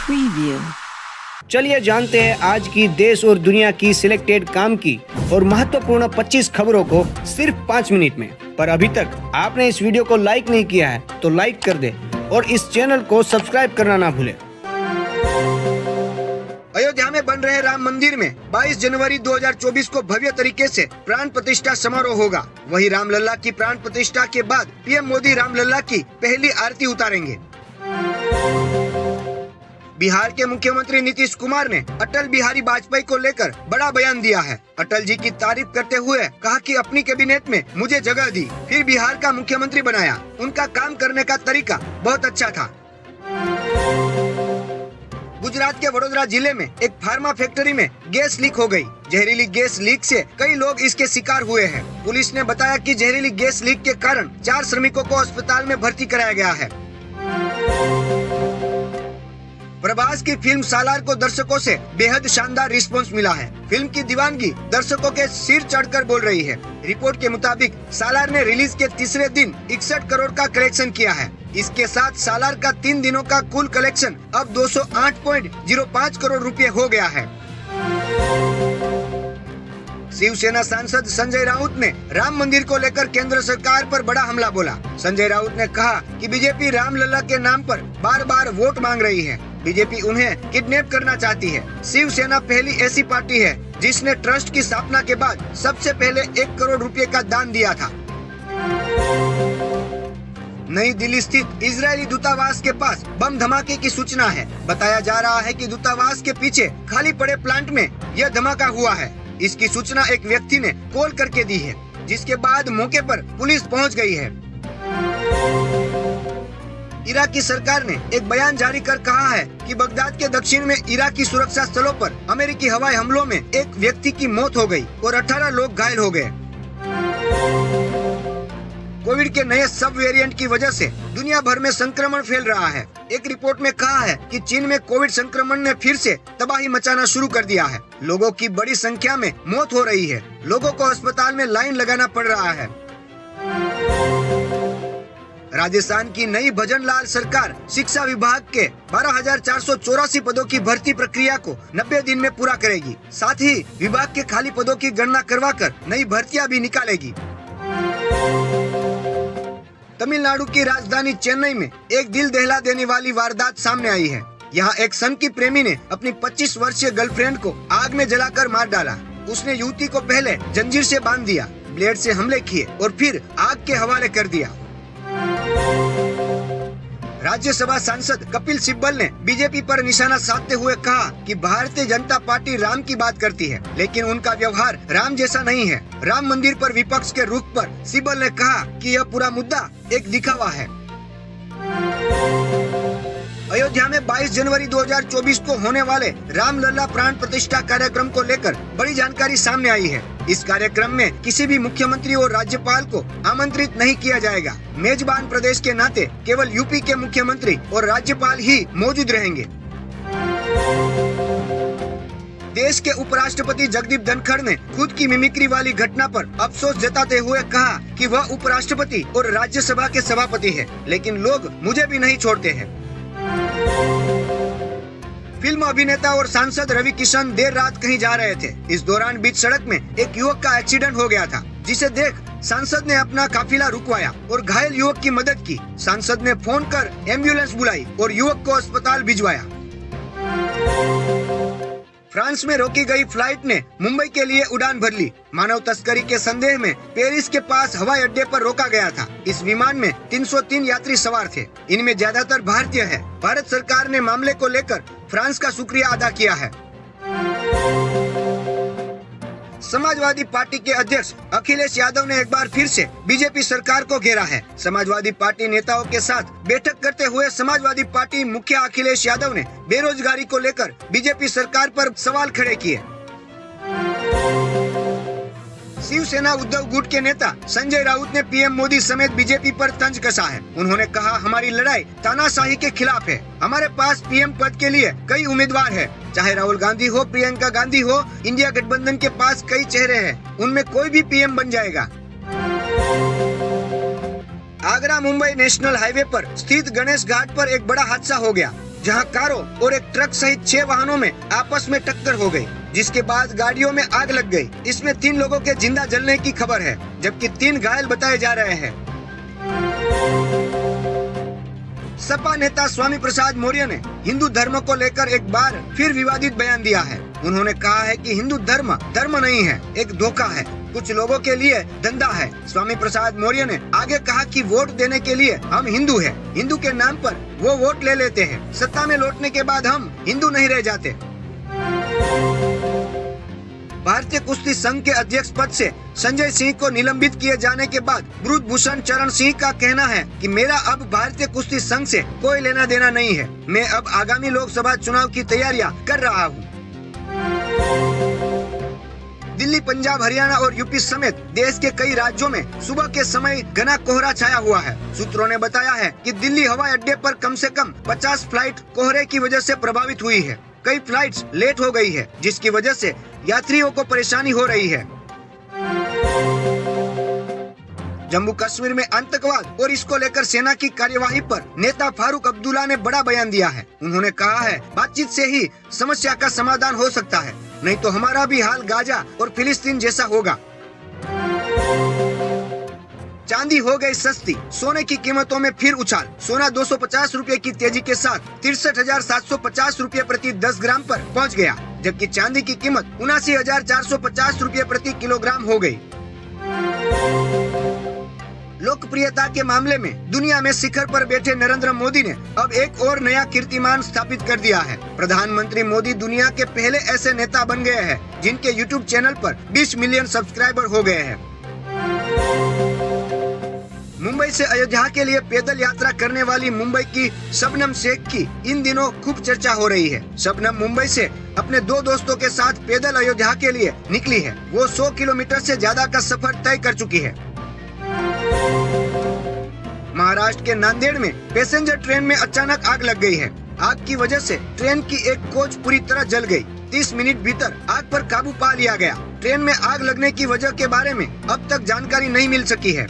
Preview. चलिए जानते हैं आज की देश और दुनिया की सिलेक्टेड काम की और महत्वपूर्ण 25 खबरों को सिर्फ 5 मिनट में। पर अभी तक आपने इस वीडियो को लाइक नहीं किया है तो लाइक कर दे और इस चैनल को सब्सक्राइब करना ना भूले। अयोध्या में बन रहे राम मंदिर में 22 जनवरी 2024 को भव्य तरीके से प्राण प्रतिष्ठा समारोह होगा। वहीं रामलला की प्राण प्रतिष्ठा के बाद पीएम मोदी रामलला की पहली आरती उतारेंगे। बिहार के मुख्यमंत्री नीतीश कुमार ने अटल बिहारी वाजपेयी को लेकर बड़ा बयान दिया है। अटल जी की तारीफ करते हुए कहा कि अपनी कैबिनेट में मुझे जगह दी, फिर बिहार का मुख्यमंत्री बनाया। उनका काम करने का तरीका बहुत अच्छा था। गुजरात के वडोदरा जिले में एक फार्मा फैक्ट्री में गैस लीक हो गई। जहरीली गैस लीक से कई लोग इसके शिकार हुए हैं। पुलिस ने बताया कि जहरीली गैस लीक के कारण 4 श्रमिकों को अस्पताल में भर्ती कराया गया है। प्रभास की फिल्म सालार को दर्शकों से बेहद शानदार रिस्पांस मिला है। फिल्म की दीवानगी दर्शकों के सिर चढ़कर बोल रही है। रिपोर्ट के मुताबिक सालार ने रिलीज के तीसरे दिन 61 करोड़ का कलेक्शन किया है। इसके साथ सालार का 3 दिनों का कुल कलेक्शन अब 208.05 करोड़ रुपए हो गया है। शिवसेना सांसद संजय राउत ने राम मंदिर को लेकर केंद्र सरकार पर बड़ा हमला बोला। संजय राउत ने कहा कि बीजेपी रामलला के नाम पर बार बार वोट मांग रही है। बीजेपी उन्हें किडनैप करना चाहती है। शिवसेना पहली ऐसी पार्टी है जिसने ट्रस्ट की स्थापना के बाद सबसे पहले 1 करोड़ रुपए का दान दिया था। नई दिल्ली स्थित इजरायली दूतावास के पास बम धमाके की सूचना है। बताया जा रहा है कि दूतावास के पीछे खाली पड़े प्लांट में यह धमाका हुआ है। इसकी सूचना एक व्यक्ति ने कॉल करके दी है, जिसके बाद मौके पर पुलिस पहुंच गई है। इराकी सरकार ने एक बयान जारी कर कहा है कि बगदाद के दक्षिण में इराकी सुरक्षा स्थलों पर अमेरिकी हवाई हमलों में एक व्यक्ति की मौत हो गई और 18 लोग घायल हो गए। कोविड के नए सब वेरिएंट की वजह से दुनिया भर में संक्रमण फैल रहा है। एक रिपोर्ट में कहा है कि चीन में कोविड संक्रमण ने फिर से तबाही मचाना शुरू कर दिया है। लोगों की बड़ी संख्या में मौत हो रही है। लोगों को अस्पताल में लाइन लगाना पड़ रहा है। राजस्थान की नई भजन लाल सरकार शिक्षा विभाग के 12,484 पदों की भर्ती प्रक्रिया को 90 दिन में पूरा करेगी। साथ ही विभाग के खाली पदों की गणना करवाकर नई भर्तियां भी निकालेगी। तमिलनाडु की राजधानी चेन्नई में एक दिल दहला देने वाली वारदात सामने आई है। यहाँ एक सन की प्रेमी ने अपनी 25 वर्षीय गर्लफ्रेंड को आग में जलाकर मार डाला। उसने युवती को पहले जंजीर से बांध दिया, ब्लेड से हमले किए और फिर आग के हवाले कर दिया। राज्यसभा सांसद कपिल सिब्बल ने बीजेपी पर निशाना साधते हुए कहा कि भारतीय जनता पार्टी राम की बात करती है, लेकिन उनका व्यवहार राम जैसा नहीं है। राम मंदिर पर विपक्ष के रुख पर सिब्बल ने कहा कि यह पूरा मुद्दा एक दिखावा है। अयोध्या में 22 जनवरी 2024 को होने वाले रामलला प्राण प्रतिष्ठा कार्यक्रम को लेकर बड़ी जानकारी सामने आई है। इस कार्यक्रम में किसी भी मुख्यमंत्री और राज्यपाल को आमंत्रित नहीं किया जाएगा। मेजबान प्रदेश के नाते केवल यूपी के मुख्यमंत्री और राज्यपाल ही मौजूद रहेंगे। देश के उपराष्ट्रपति जगदीप धनखड़ ने खुद की मिमिक्री वाली घटना पर अफसोस जताते हुए कहा कि वह उपराष्ट्रपति और राज्यसभा के सभापति है, लेकिन लोग मुझे भी नहीं छोड़ते हैं। फिल्म अभिनेता और सांसद रवि किशन देर रात कहीं जा रहे थे। इस दौरान बीच सड़क में एक युवक का एक्सीडेंट हो गया था, जिसे देख सांसद ने अपना काफिला रुकवाया और घायल युवक की मदद की। सांसद ने फोन कर एम्बुलेंस बुलाई और युवक को अस्पताल भिजवाया। फ्रांस में रोकी गई फ्लाइट ने मुंबई के लिए उड़ान भर ली। मानव तस्करी के संदेह में पेरिस के पास हवाई अड्डे पर रोका गया था। इस विमान में 303 यात्री सवार थे। इनमें ज्यादातर भारतीय हैं। भारत सरकार ने मामले को लेकर फ्रांस का शुक्रिया अदा किया है। समाजवादी पार्टी के अध्यक्ष अखिलेश यादव ने एक बार फिर से बीजेपी सरकार को घेरा है। समाजवादी पार्टी नेताओं के साथ बैठक करते हुए समाजवादी पार्टी मुखिया अखिलेश यादव ने बेरोजगारी को लेकर बीजेपी सरकार पर सवाल खड़े किए। शिवसेना उद्धव गुट के नेता संजय राउत ने पीएम मोदी समेत बीजेपी पर तंज कसा है। उन्होंने कहा, हमारी लड़ाई तानाशाही के खिलाफ है। हमारे पास पीएम पद के लिए कई उम्मीदवार हैं, चाहे राहुल गांधी हो, प्रियंका गांधी हो। इंडिया गठबंधन के पास कई चेहरे हैं, उनमें कोई भी पीएम बन जाएगा। आगरा मुंबई नेशनल हाईवे पर स्थित गणेश घाट पर एक बड़ा हादसा हो गया। जहां कारों और एक ट्रक सहित 6 वाहनों में आपस में टक्कर हो गई, जिसके बाद गाड़ियों में आग लग गई। इसमें 3 लोगों के जिंदा जलने की खबर है, जबकि 3 घायल बताए जा रहे हैं। सपा नेता स्वामी प्रसाद मौर्य ने हिंदू धर्म को लेकर एक बार फिर विवादित बयान दिया है। उन्होंने कहा है कि हिंदू धर्म धर्म नहीं है, एक धोखा है, कुछ लोगों के लिए धंधा है। स्वामी प्रसाद मौर्य ने आगे कहा कि वोट देने के लिए हम हिंदू हैं, हिंदू के नाम पर वो वोट ले लेते हैं, सत्ता में लौटने के बाद हम हिंदू नहीं रह जाते। भारतीय कुश्ती संघ के अध्यक्ष पद से संजय सिंह को निलंबित किए जाने के बाद ब्रजभूषण चरण सिंह का कहना है कि मेरा अब भारतीय कुश्ती संघ से कोई लेना देना नहीं है, मैं अब आगामी लोकसभा चुनाव की तैयारियां कर रहा हूं। दिल्ली, पंजाब, हरियाणा और यूपी समेत देश के कई राज्यों में सुबह के समय घना कोहरा छाया हुआ है। सूत्रों ने बताया है कि दिल्ली हवाई अड्डे पर कम से कम 50 फ्लाइट कोहरे की वजह से प्रभावित हुई है। कई फ्लाइट्स लेट हो गई है, जिसकी वजह से यात्रियों को परेशानी हो रही है। जम्मू कश्मीर में आतंकवाद और इसको लेकर सेना की कार्यवाही पर नेता फारूक अब्दुल्ला ने बड़ा बयान दिया है। उन्होंने कहा है, बातचीत से ही समस्या का समाधान हो सकता है, नहीं तो हमारा भी हाल गाजा और फिलिस्तीन जैसा होगा। चांदी हो गई सस्ती, सोने की कीमतों में फिर उछाल। सोना 250 रुपए की तेजी के साथ 63,750 रुपए प्रति 10 ग्राम पर पहुंच गया, जबकि चांदी की कीमत 79,450 रुपए प्रति किलोग्राम हो गई। लोकप्रियता के मामले में दुनिया में शिखर पर बैठे नरेंद्र मोदी ने अब एक और नया कीर्तिमान स्थापित कर दिया है। प्रधानमंत्री मोदी दुनिया के पहले ऐसे नेता बन गए हैं जिनके यूट्यूब चैनल पर 20 मिलियन सब्सक्राइबर हो गए हैं। मुंबई से अयोध्या के लिए पैदल यात्रा करने वाली मुंबई की शबनम शेख की इन दिनों खूब चर्चा हो रही है। शबनम मुंबई से अपने 2 दोस्तों के साथ पैदल अयोध्या के लिए निकली है। वो 100 किलोमीटर से ज्यादा का सफर तय कर चुकी है। महाराष्ट्र के नांदेड़ में पैसेंजर ट्रेन में अचानक आग लग गई है। आग की वजह से ट्रेन की एक कोच पूरी तरह जल गई। 30 मिनट भीतर आग पर काबू पा लिया गया। ट्रेन में आग लगने की वजह के बारे में अब तक जानकारी नहीं मिल सकी है।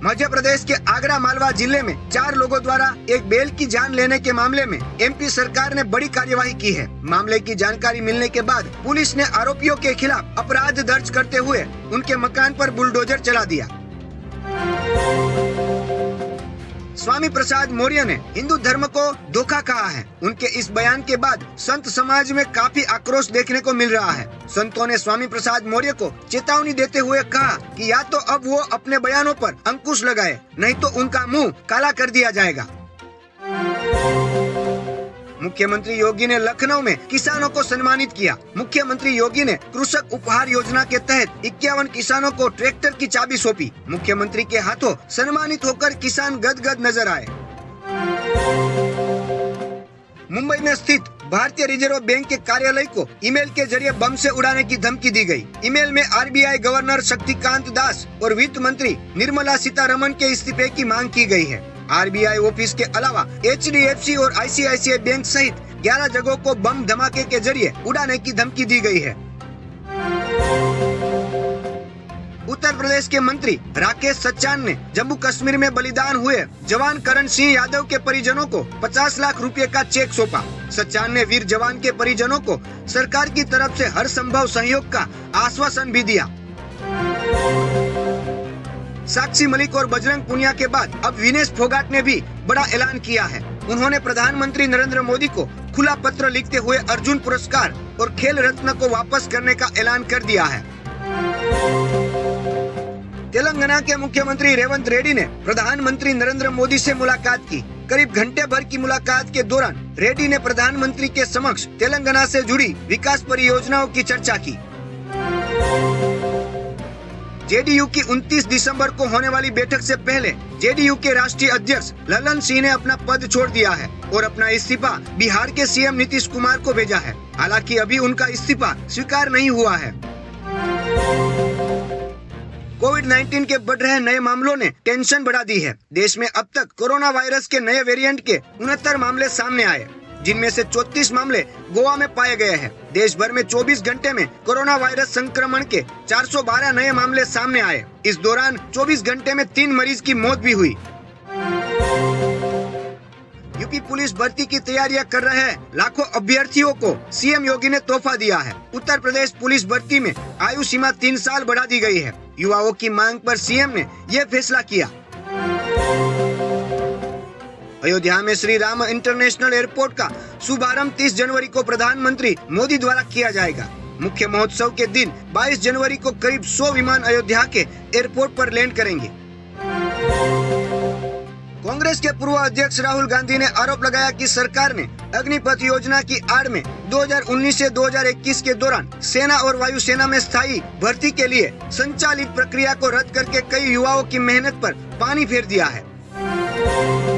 मध्य प्रदेश के आगरा मालवा जिले में 4 लोगों द्वारा एक बैल की जान लेने के मामले में एमपी सरकार ने बड़ी कार्यवाही की है। मामले की जानकारी मिलने के बाद पुलिस ने आरोपियों के खिलाफ अपराध दर्ज करते हुए उनके मकान पर बुलडोजर चला दिया। स्वामी प्रसाद मौर्य ने हिंदू धर्म को धोखा कहा है। उनके इस बयान के बाद संत समाज में काफी आक्रोश देखने को मिल रहा है। संतों ने स्वामी प्रसाद मौर्य को चेतावनी देते हुए कहा कि या तो अब वो अपने बयानों पर अंकुश लगाए, नहीं तो उनका मुंह काला कर दिया जाएगा। मुख्यमंत्री योगी ने लखनऊ में किसानों को सम्मानित किया। मुख्यमंत्री योगी ने कृषक उपहार योजना के तहत 51 किसानों को ट्रैक्टर की चाबी सौंपी। मुख्यमंत्री के हाथों सम्मानित होकर किसान गदगद नजर आए। मुंबई में स्थित भारतीय रिजर्व बैंक के कार्यालय को ईमेल के जरिए बम से उड़ाने की धमकी दी गई। ईमेल में आरबीआई गवर्नर शक्तिकांत दास और वित्त मंत्री निर्मला सीतारमण के इस्तीफे की मांग की गई है। आरबीआई ऑफिस के अलावा एचडीएफसी और आईसीआईसीआई बैंक सहित 11 जगहों को बम धमाके के जरिए उड़ाने की धमकी दी गई है। उत्तर प्रदेश के मंत्री राकेश सचान ने जम्मू कश्मीर में बलिदान हुए जवान करण सिंह यादव के परिजनों को 50 लाख रुपए का चेक सौंपा। सचान ने वीर जवान के परिजनों को सरकार की तरफ से हर संभव सहयोग का आश्वासन भी दिया। साक्षी मलिक और बजरंग पुनिया के बाद अब विनेश फोगाट ने भी बड़ा ऐलान किया है। उन्होंने प्रधानमंत्री नरेंद्र मोदी को खुला पत्र लिखते हुए अर्जुन पुरस्कार और खेल रत्न को वापस करने का ऐलान कर दिया है। तेलंगाना के मुख्यमंत्री रेवंत रेड्डी ने प्रधानमंत्री नरेंद्र मोदी से मुलाकात की। करीब घंटे भर की मुलाकात के दौरान रेड्डी ने प्रधानमंत्री के समक्ष तेलंगाना से जुड़ी विकास परियोजनाओं की चर्चा की। जेडीयू की 29 दिसंबर को होने वाली बैठक से पहले जेडीयू के राष्ट्रीय अध्यक्ष ललन सिंह ने अपना पद छोड़ दिया है और अपना इस्तीफा बिहार के सीएम नीतीश कुमार को भेजा है। हालांकि अभी उनका इस्तीफा स्वीकार नहीं हुआ है। कोविड-19 के बढ़ रहे नए मामलों ने टेंशन बढ़ा दी है। देश में अब तक कोरोना वायरस के नए वेरिएंट के 69 मामले सामने आए, जिनमें से 34 मामले गोवा में पाए गए हैं। देश भर में 24 घंटे में कोरोना वायरस संक्रमण के 412 नए मामले सामने आए। इस दौरान 24 घंटे में 3 मरीज की मौत भी हुई। बीजेपी पुलिस भर्ती की तैयारियां कर रहे लाखों अभ्यर्थियों को सीएम योगी ने तोहफा दिया है। उत्तर प्रदेश पुलिस भर्ती में आयु सीमा 3 साल बढ़ा दी गई है। युवाओं की मांग पर सीएम ने यह फैसला किया। अयोध्या में श्री राम इंटरनेशनल एयरपोर्ट का शुभारंभ 30 जनवरी को प्रधानमंत्री मोदी द्वारा किया जाएगा। मुख्य महोत्सव के दिन 22 जनवरी को करीब 100 विमान अयोध्या के एयरपोर्ट पर लैंड करेंगे। कांग्रेस के पूर्व अध्यक्ष राहुल गांधी ने आरोप लगाया कि सरकार ने अग्निपथ योजना की आड़ में 2019 से 2021 के दौरान सेना और वायुसेना में स्थायी भर्ती के लिए संचालित प्रक्रिया को रद्द करके कई युवाओं की मेहनत पर पानी फेर दिया है।